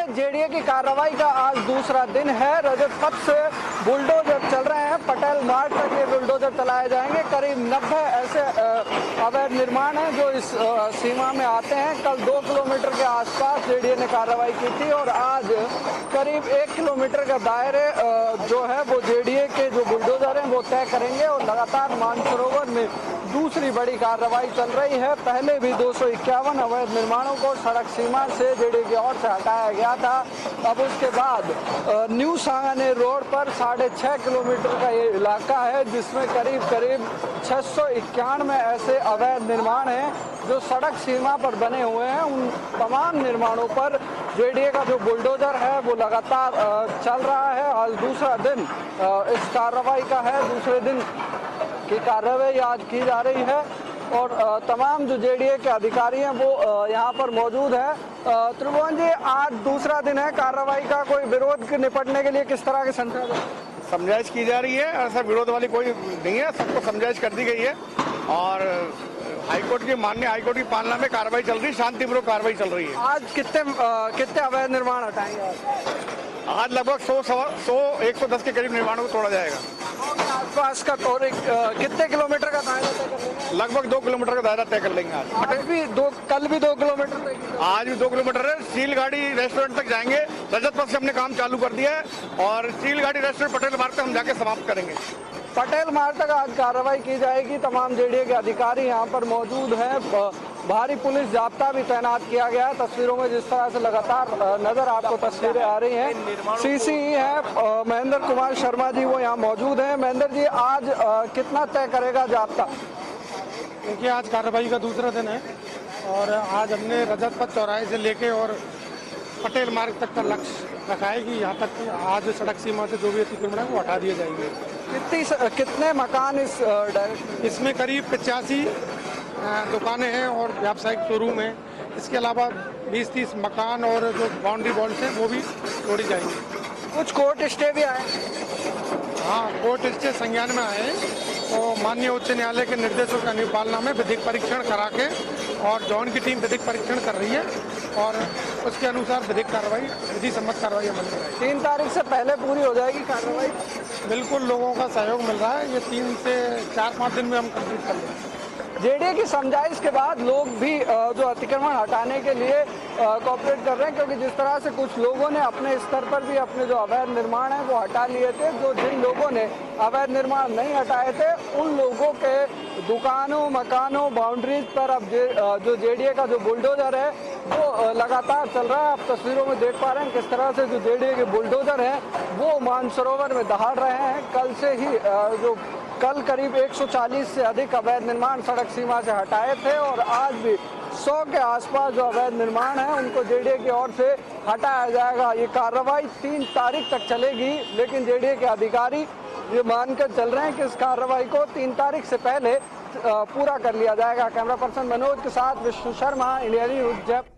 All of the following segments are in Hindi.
जेडीए की कार्रवाई का आज दूसरा दिन है। रजत पथ से बुलडोजर चल रहे हैं, पटेल मार्ग तक ये बुलडोजर चलाए जाएंगे। करीब 90 ऐसे अवैध निर्माण हैं जो इस सीमा में आते हैं। कल 2 किलोमीटर के आसपास जेडीए ने कार्रवाई की थी और आज करीब 1 किलोमीटर का दायरे जो है वो जेडीए के जो बुलडोजर हैं वो तय करेंगे और लगातार मानसरोवर में दूसरी बड़ी कार्रवाई चल रही है। पहले भी 251 अवैध निर्माणों को सड़क सीमा से जेडीए की ओर से हटाया गया था। अब उसके बाद न्यू सांगानेर रोड पर 6.5 किलोमीटर का ये इलाका है जिसमें करीब 691 ऐसे अवैध निर्माण हैं जो सड़क सीमा पर बने हुए हैं। उन तमाम निर्माणों पर जेडीए का जो बुलडोजर है वो लगातार चल रहा है। आज दूसरा दिन इस कार्रवाई का है, दूसरे दिन की कार्रवाई आज की जा रही है और तमाम जो जेडीए के अधिकारी हैं वो यहाँ पर मौजूद है। त्रिभुवन जी, आज दूसरा दिन है कार्रवाई का, कोई विरोध के निपटने के लिए किस तरह के समझाइश की जा रही है? ऐसा विरोध वाली कोई नहीं है, सबको समझाइश कर दी गई है और माननीय हाईकोर्ट की पालना में कार्रवाई चल रही है, शांतिपूर्वक कार्रवाई चल रही है। आज कितने अवैध निर्माण हटाएंगे? आज लगभग 110 के करीब निर्माणों को तोड़ा जाएगा। आसपास का कितने किलोमीटर का दायरा तय कर लेंगे? लगभग 2 किलोमीटर का दायरा तय कर लेंगे। कल भी 2 किलोमीटर, आज भी 2 किलोमीटर है। स्टील गाड़ी रेस्टोरेंट तक जाएंगे। रजत पथ से हमने काम चालू कर दिया है और स्टील गाड़ी रेस्टोरेंट पटेल मार्ग तक हम जाके समाप्त करेंगे। पटेल मार्ग तक आज कार्रवाई की जाएगी। तमाम जेडीए के अधिकारी यहाँ पर मौजूद हैं। भारी पुलिस जाब्ता भी तैनात किया गया है। तस्वीरों में जिस तरह से लगातार नजर आपको तस्वीरें आ रही हैं। सीसी है महेंद्र कुमार शर्मा जी, वो यहाँ मौजूद हैं। महेंद्र जी, आज कितना तय करेगा जाब्ता? देखिए, आज कार्रवाई का दूसरा दिन है और आज हमने रजत पथ चौराहे से लेके और पटेल मार्ग तक का लक्ष्य रखा है कि यहाँ तक आज सड़क सीमा से जो भी अतिक्रमण है वो हटा दिए जाएंगे। कितने मकान इसमें करीब 85 दुकानें हैं और व्यावसायिक शोरूम है। इसके अलावा 20-30 मकान और जो बाउंड्री वॉल्स हैं वो भी तोड़ी जाएंगी। कुछ कोर्ट स्टे भी आए? हाँ, कोर्ट स्टे संज्ञान में आए तो माननीय उच्च न्यायालय के निर्देशों की अनुपालना में विधिक परीक्षण करा के और जॉन की टीम विधिक परीक्षण कर रही है और उसके अनुसार विधिक कार्रवाई, विधि सम्मत कार्रवाई अमल में आएगी। 3 तारीख से पहले पूरी हो जाएगी कार्रवाई? बिल्कुल, लोगों का सहयोग मिल रहा है। ये 3 से 4-5 दिन में हम कंप्लीट कर लेंगे। जेडीए की समझाइश के बाद लोग भी जो अतिक्रमण हटाने के लिए कोऑपरेट कर रहे हैं, क्योंकि जिस तरह से कुछ लोगों ने अपने स्तर पर भी अपने जो अवैध निर्माण है वो हटा लिए थे। जिन लोगों ने अवैध निर्माण नहीं हटाए थे उन लोगों के दुकानों, मकानों, बाउंड्रीज पर अब जो जेडीए का जो बुलडोजर है वो लगातार चल रहा है। आप तस्वीरों में देख पा रहे हैं किस तरह से जो जेडीए के बुलडोजर हैं वो मानसरोवर में दहाड़ रहे हैं। कल करीब 140 से अधिक अवैध निर्माण सड़क सीमा से हटाए थे और आज भी 100 के आसपास जो अवैध निर्माण है उनको जेडीए की ओर से हटाया जाएगा। ये कार्रवाई 3 तारीख तक चलेगी, लेकिन जेडीए के अधिकारी ये मानकर चल रहे हैं कि इस कार्रवाई को 3 तारीख से पहले पूरा कर लिया जाएगा। कैमरा पर्सन मनोज के साथ विष्णु शर्मा, इंडिया न्यूज, जयपुर।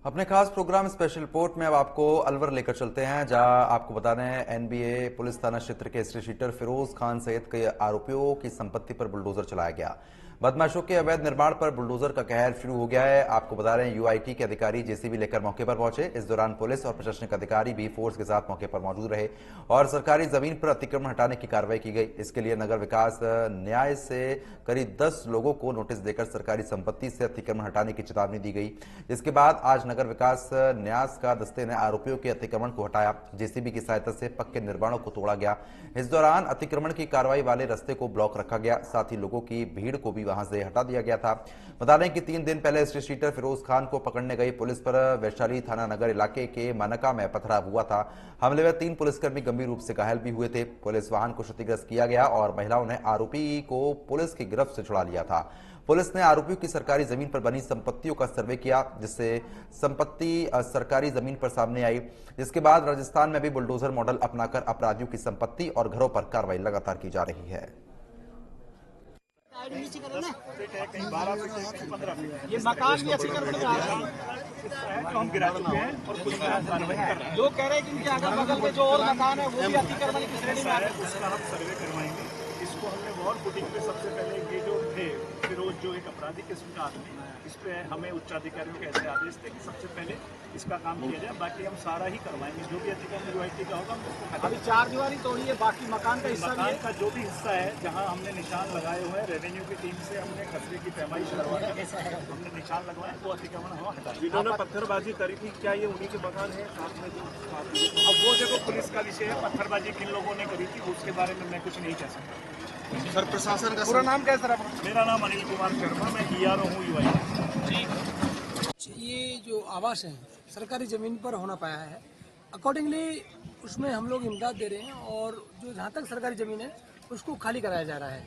अपने खास प्रोग्राम स्पेशल रिपोर्ट में अब आपको अलवर लेकर चलते हैं, जहां आपको बता रहे हैं एनबीए पुलिस थाना क्षेत्र के हिस्ट्री शीटर फिरोज खान सहित कई आरोपियों की संपत्ति पर बुलडोजर चलाया गया। बदमाशों के अवैध निर्माण पर बुलडोजर का कहर शुरू हो गया है। आपको बता रहे हैं यूआईटी के अधिकारी जेसीबी लेकर मौके पर पहुंचे। इस दौरान पुलिस और प्रशासनिक अधिकारी भी फोर्स के साथ मौके पर मौजूद रहे और सरकारी जमीन पर अतिक्रमण हटाने की कार्रवाई की गई। इसके लिए नगर विकास न्याय से करीब 10 लोगों को नोटिस देकर सरकारी संपत्ति से अतिक्रमण हटाने की चेतावनी दी गई। जिसके बाद आज नगर विकास न्यास का दस्ते ने आरोपियों के अतिक्रमण को हटाया। जेसीबी की सहायता से पक्के निर्माणों को तोड़ा गया। इस दौरान अतिक्रमण की कार्रवाई वाले रास्ते को ब्लॉक रखा गया, साथ ही लोगों की भीड़ को भी वहां से हटा दिया गया था। बता दें कि 3 दिन पहले हिस्ट्री शीटर फिरोज खान को पकड़ने गई पुलिस पर वैशाली थाना नगर इलाके के मनका में पथराव हुआ था। हमले में 3 पुलिसकर्मी गंभीर रूप से घायल भी हुए थे। पुलिस वाहन को क्षतिग्रस्त किया गया और महिलाओं ने आरोपी को पुलिस की गिरफ्त से छुड़ा लिया था। पुलिस ने आरोपियों की सरकारी जमीन पर बनी संपत्तियों का सर्वे किया, जिससे संपत्ति सरकारी जमीन पर सामने आई। जिसके बाद राजस्थान में भी बुलडोजर मॉडल अपनाकर अपराधियों की संपत्ति और घरों पर कार्रवाई लगातार की जा रही है। ये मकान भी अतिक्रमण में आ रहा है, हम गिरा चुके हैं और कुछ लोग कह रहे हैं कि इनके अगल बगल में जो और मकान है वो भी अतिक्रमण की श्रेणी में आ रहे हैं। उसका हम सर्वे करवाएंगे। इसको हमने वॉर फुटिंग पे सबसे पहले ये जो थे फिरोज, जो एक अपराधी किस्म का आदमी, इस पे हमें उच्चाधिकारियों के ऐसे आदेश थे कि सबसे पहले इसका काम किया जाए। बाकी हम सारा ही करवाएंगे, जो भी अतिक्रमण यूआईटी का होगा हम उसको हटा अभी 4 दीवारी तोड़ी है, बाकी मकान का हिस्सा भी मकान है। का जो भी हिस्सा है जहां हमने निशान लगाए हुए हैं, रेवेन्यू की टीम से हमने खतरे की पैमाइश करवा के हमने निशान लगवाए, वो अतिक्रमण हम हटा देंगे। जिन्होंने पत्थरबाजी करी थी, क्या ये उन्हीं के मकान है साथ में जो अब वो देखो पुलिस का विषय है, पत्थरबाजी किन लोगों ने करी थी उसके बारे में मैं कुछ नहीं कह सकता। सर प्रशासन का पूरा नाम क्या है सर आपका? मेरा नाम अनिल कुमार शर्मा, मैं ERO हूँ यूआईटी। ये जो आवास है सरकारी ज़मीन पर होना पाया है, अकॉर्डिंगली उसमें हम लोग इमदाद दे रहे हैं और जो जहाँ तक सरकारी ज़मीन है उसको खाली कराया जा रहा है।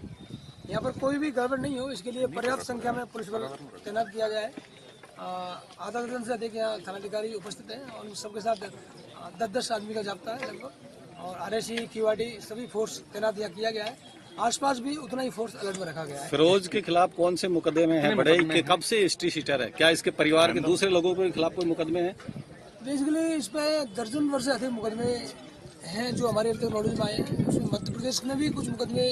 यहाँ पर कोई भी गड़बड़ नहीं हो, इसके लिए पर्याप्त संख्या में पुलिस बल तैनात किया गया है। आधा दर्जन से अधिक यहाँ थानाधिकारी उपस्थित हैं और सबके साथ 10-10 आदमी का जाब्ता है लगभग, और RSC QRT सभी फोर्स तैनात यहाँ किया गया है। आसपास भी उतना ही फोर्स अलर्ट में रखा गया है। फिरोज के खिलाफ कौन से मुकदमे हैं बड़े के, कब से हिस्ट्री शीटर है? क्या इसके परिवार के दूसरे लोगों के खिलाफ कोई मुकदमे हैं? बेसिकली इस पे दर्जन वर्ष से अधिक मुकदमे हैं जो हमारे अभी तक नॉलेज में आए हैं। उसमें मध्य प्रदेश में भी कुछ मुकदमे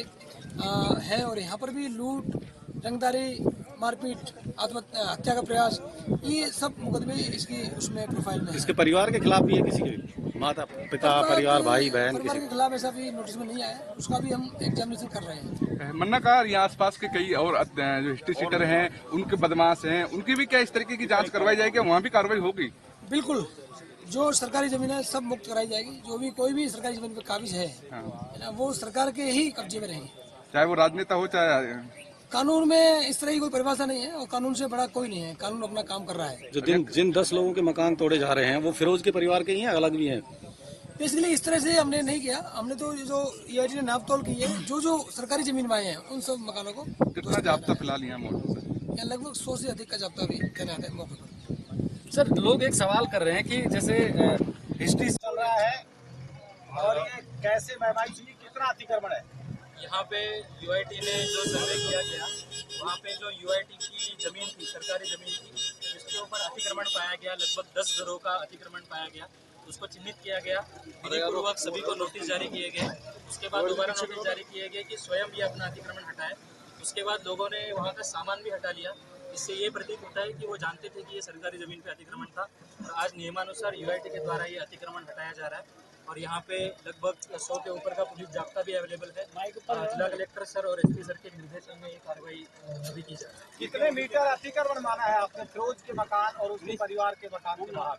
हैं और यहाँ पर भी लूट, रंगदारी, मारपीट, हत्या का प्रयास, ये सब मुकदमे इसकी उसमें प्रोफाइल में हैं। इसके परिवार के खिलाफ भी है किसी के? माता पिता परिवार भाई बहन परिवार किसी? के खिलाफ ऐसा भी नोटिस में नहीं आया, उसका भी हम एग्जामिनेशन कर रहे हैं। मन्ना का यहाँ आसपास के कई और जो हिस्ट्री शीटर हैं, उनके बदमाश हैं, उनकी भी क्या इस तरीके की जांच करवाई जाएगी, वहाँ भी कार्रवाई होगी? बिल्कुल, जो सरकारी जमीन है सब मुक्त कराई जाएगी। जो भी कोई भी सरकारी जमीन पर काबिज है ना, वो सरकार के ही कब्जे में रहेगी, चाहे वो राजनेता हो चाहे। कानून में इस तरह की कोई परिभाषा नहीं है और कानून से बड़ा कोई नहीं है। कानून अपना काम कर रहा है। जो जिन 10 लोगों के मकान तोड़े जा रहे हैं वो फिरोज के परिवार के ही हैं, अलग भी हैं? बेसिकली इस तरह से हमने नहीं किया, हमने तो जो EIT ने नाप तोल की है, जो सरकारी जमीन में आए हैं उन सब मकानों को कितना जाब्ता फिलहाल यहाँ मौजूद है? यहाँ लगभग 100 से अधिक का जाब्ता भी तैनात है मौके पर। सर, लोग एक सवाल कर रहे हैं कि जैसे हिस्ट्री चल रहा है और ये कैसे महमाई हुई, कितना अतिक्रमण है? यहाँ पे UIT ने जो सर्वे किया गया, वहाँ पे जो UIT की जमीन थी, सरकारी जमीन थी, जिसके ऊपर अतिक्रमण पाया गया, लगभग 10 घरों का अतिक्रमण पाया गया, उसको चिन्हित किया गया, विधिपूर्वक सभी को नोटिस जारी किए गए। उसके बाद दोबारा नोटिस जारी किए गए कि स्वयं भी अपना अतिक्रमण हटाए। उसके बाद लोगों ने वहाँ का सामान भी हटा लिया। इससे ये प्रतीत होता है कि वो जानते थे कि ये सरकारी जमीन पे अतिक्रमण था और आज नियमानुसार UIT के द्वारा ये अतिक्रमण हटाया जा रहा है। और यहाँ पे लगभग 100 के ऊपर का पुलिस जाब्ता भी अवेलेबल है। जिला कलेक्टर सर और SP सर के निर्देशन में ये कार्रवाई अभी की जा रही है। कितने मीटर अतिक्रमण माना है आपने फिरोज के मकान और उसके परिवार के मकान के बाहर?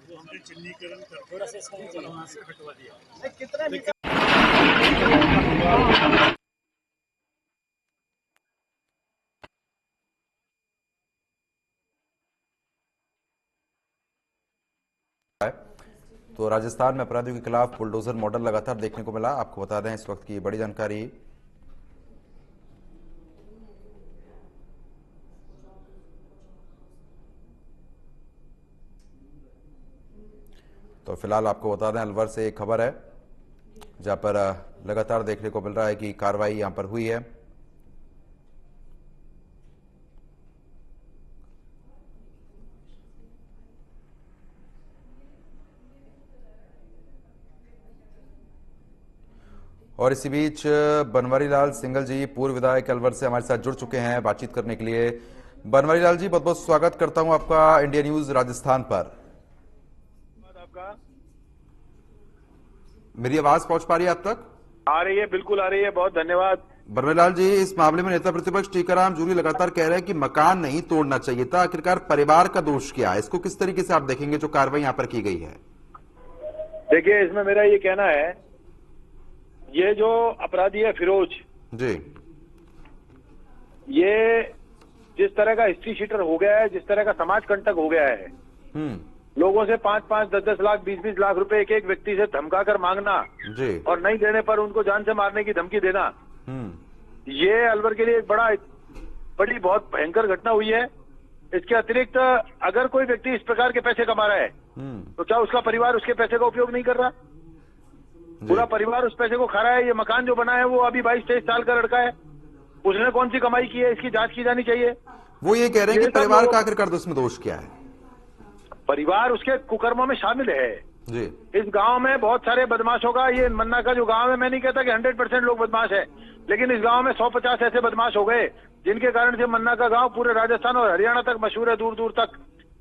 वो हमने चिन्हीकरण कर थोड़ा सा इसको वहाँ से हटवा दिया। कितने मीटर? तो राजस्थान में अपराधियों के खिलाफ बुलडोजर मॉडल लगातार देखने को मिला। आपको बता दें इस वक्त की बड़ी जानकारी। तो फिलहाल आपको बता दें अलवर से एक खबर है जहां पर लगातार देखने को मिल रहा है कि कार्रवाई यहां पर हुई है। और इसी बीच बनवारी लाल सिंगल जी पूर्व विधायक अलवर से हमारे साथ जुड़ चुके हैं बातचीत करने के लिए। बनवारी लाल जी, बहुत बहुत स्वागत करता हूं आपका इंडिया न्यूज राजस्थान पर। आपका मेरी आवाज पहुंच पा रही है आप तक? आ रही है, बिल्कुल आ रही है, बहुत धन्यवाद। बनवारी लाल जी, इस मामले में नेता प्रतिपक्ष टीकाराम जूली लगातार कह रहे हैं कि मकान नहीं तोड़ना चाहिए था, आखिरकार परिवार का दोष क्या है? इसको किस तरीके से आप देखेंगे जो कार्रवाई यहाँ पर की गई है? देखिए, इसमें मेरा ये कहना है, ये जो अपराधी है फिरोज जी, ये जिस तरह का हिस्ट्री शीटर हो गया है, जिस तरह का समाज कंटक हो गया है, लोगों से 5-5, 10-10 लाख, 20-20 लाख रुपए एक एक व्यक्ति से धमका कर मांगना जी, और नहीं देने पर उनको जान से मारने की धमकी देना, ये अलवर के लिए एक बड़ी बहुत भयंकर घटना हुई है। इसके अतिरिक्त अगर कोई व्यक्ति इस प्रकार के पैसे कमा रहा है तो क्या उसका परिवार उसके पैसे का उपयोग नहीं कर रहा? पूरा परिवार उस पैसे को खा रहा है। ये मकान जो बना है वो अभी 22-23 साल का लड़का है, उसने कौन सी कमाई की है, इसकी जांच की जानी चाहिए। वो ये कह रहे हैं कि परिवार का आखिरकार उसमें दोष क्या है? परिवार उसके कुकर्मों में शामिल है जी। इस गांव में बहुत सारे बदमाशों का, ये मन्ना का जो गांव है, मैं नहीं कहता कि 100% लोग बदमाश है, लेकिन इस गांव में 150 ऐसे बदमाश हो गए जिनके कारण से मन्ना का गांव पूरे राजस्थान और हरियाणा तक मशहूर है, दूर दूर तक।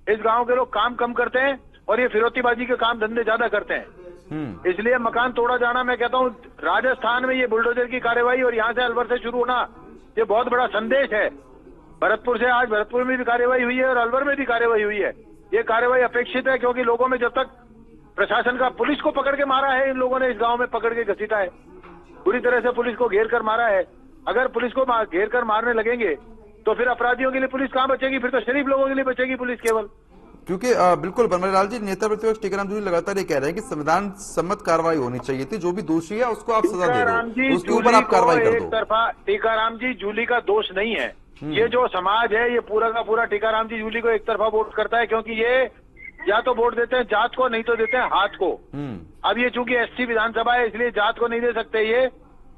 इस गांव के लोग काम कम करते हैं और ये फिरौतीबाजी के काम धंधे ज्यादा करते हैं। इसलिए मकान तोड़ा जाना, मैं कहता हूँ राजस्थान में ये बुलडोजर की कार्रवाई और यहाँ से अलवर से शुरू होना, ये बहुत बड़ा संदेश है। भरतपुर से आज भरतपुर में भी कार्रवाई हुई है और अलवर में भी कार्रवाई हुई है। ये कार्रवाई अपेक्षित है, क्योंकि लोगों में जब तक प्रशासन का पुलिस को पकड़ के मारा है, इन लोगों ने इस गांव में पकड़ के घसीटा है, बुरी तरह से पुलिस को घेर कर मारा है। अगर पुलिस को घेर कर मारने लगेंगे तो फिर अपराधियों के लिए पुलिस कहां बचेगी? फिर तो शरीफ लोगों के लिए बचेगी पुलिस केवल। क्योंकि बिल्कुल बनवारीलाल जी, नेता प्रतिपक्ष टीकाराम जूली लगातार ये कह रहे हैं कि संविधान सम्मत कार्रवाई होनी चाहिए थी, जो भी दोषी है उसको आप सजा दे दो, उसके ऊपर आप कार्रवाई कर दो। एक तरफा टीकाराम जी जूली का दोष नहीं है, ये जो समाज है ये पूरा का पूरा टीकाराम जी जूली को एक तरफा वोट करता है, क्योंकि ये या तो वोट देते हैं जात को, नहीं तो देते हैं हाथ को। अब ये चूंकि एससी विधानसभा है इसलिए जात को नहीं दे सकते ये,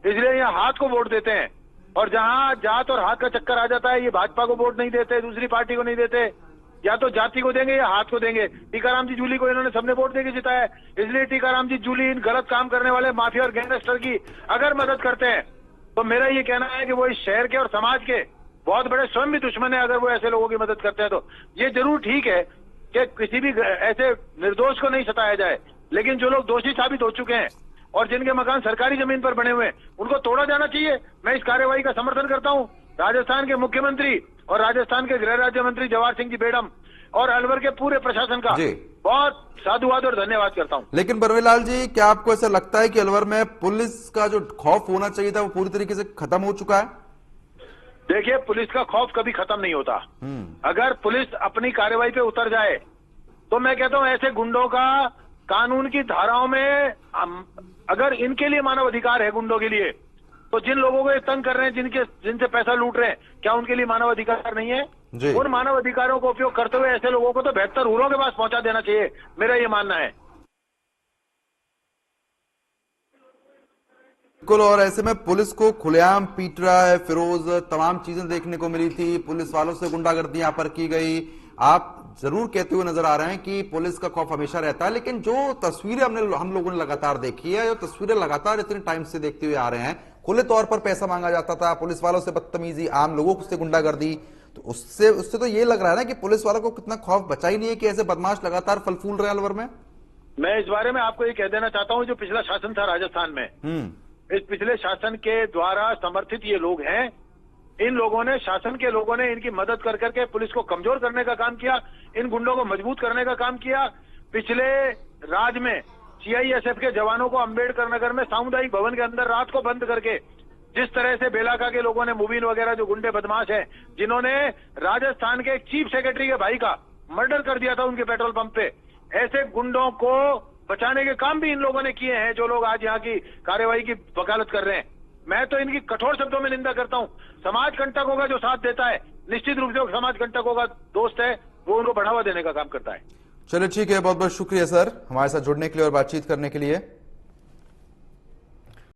इसलिए ये हाथ को वोट देते हैं। और जहां जात और हाथ का चक्कर आ जाता है, ये भाजपा को वोट नहीं देते, दूसरी पार्टी को नहीं देते, या तो जाति को देंगे या हाथ को देंगे। टीकाराम जी जूली को इन्होंने सबने वोट देके जिताया है, इसलिए टीकाराम जी जूली इन गलत काम करने वाले माफिया और गैंगस्टर की अगर मदद करते हैं तो मेरा ये कहना है कि वो इस शहर के और समाज के बहुत बड़े स्वयं भी दुश्मन है। अगर वो ऐसे लोगों की मदद करते हैं तो ये जरूर ठीक है कि किसी भी ऐसे निर्दोष को नहीं सताया जाए, लेकिन जो लोग दोषी साबित हो चुके हैं और जिनके मकान सरकारी जमीन पर बने हुए हैं उनको तोड़ा जाना चाहिए। मैं इस कार्रवाई का समर्थन करता हूं। राजस्थान के मुख्यमंत्री और राजस्थान के गृह राज्य मंत्री जवाहर सिंह जी बेडम और अलवर के पूरे प्रशासन का बहुत साधुवाद और धन्यवाद करता हूं। लेकिन बनवारीलाल जी, क्या आपको ऐसा लगता है कि अलवर में पुलिस का जो खौफ होना चाहिए था वो पूरी तरीके से खत्म हो चुका है? देखिए, पुलिस का खौफ कभी खत्म नहीं होता। अगर पुलिस अपनी कार्रवाई पे उतर जाए तो मैं कहता हूं ऐसे गुंडों का कानून की धाराओं में, अगर इनके लिए मानव अधिकार है गुंडों के लिए, तो जिन लोगों को ये तंग कर रहे हैं, जिनसे पैसा लूट रहे हैं, क्या उनके लिए मानव अधिकार नहीं है? उन मानव अधिकारों को उपयोग करते हुए ऐसे लोगों को तो बेहतर हुरों के पास पहुंचा देना चाहिए, मेरा ये मानना है। बिल्कुल, और ऐसे में पुलिस को खुलेआम पीट रहा है फिरोज, तमाम चीजें देखने को मिली थी, पुलिस वालों से गुंडागर्दी यहाँ पर की गई। आप जरूर कहते हुए नजर आ रहे हैं कि पुलिस का खौफ हमेशा रहता है, लेकिन जो तस्वीरें हम लोगों ने लगातार देखी है, जो तस्वीरें लगातार इतने टाइम से देखते हुए आ रहे हैं, खुले तौर पर पैसा मांगा जाता था, पुलिस वालों से बदतमीजी, आम लोगों से गुंडागर्दी, तो उससे तो ये लग रहा है ना कि पुलिस वालों को कितना खौफ बचा ही नहीं है कि ऐसे बदमाश लगातार फल फूल रहे हैं अलवर में। मैं इस बारे में आपको ये कह देना चाहता हूँ, जो पिछला शासन था राजस्थान में, इस पिछले शासन के द्वारा समर्थित ये लोग हैं। इन लोगों ने, शासन के लोगों ने इनकी मदद कर करके पुलिस को कमजोर करने का काम किया, इन गुंडों को मजबूत करने का काम किया। पिछले राज में सीआईएसएफ के जवानों को अंबेडकर नगर में सामुदायिक भवन के अंदर रात को बंद करके, जिस तरह से बेलाका के लोगों ने, मुबीन वगैरह जो गुंडे बदमाश हैं, जिन्होंने राजस्थान के चीफ सेक्रेटरी के भाई का मर्डर कर दिया था उनके पेट्रोल पंप पे, ऐसे गुंडों को बचाने के काम भी इन लोगों ने किए हैं, जो लोग आज यहाँ की कार्रवाई की वकालत कर रहे हैं। मैं तो इनकी कठोर शब्दों में निंदा करता हूँ। समाज कंटकों का जो साथ देता है, निश्चित रूप से वो समाज कंटकों का दोस्त है, वो उनको बढ़ावा देने का काम करता है। चलिए ठीक है, बहुत बहुत शुक्रिया सर हमारे साथ जुड़ने के लिए और बातचीत करने के लिए।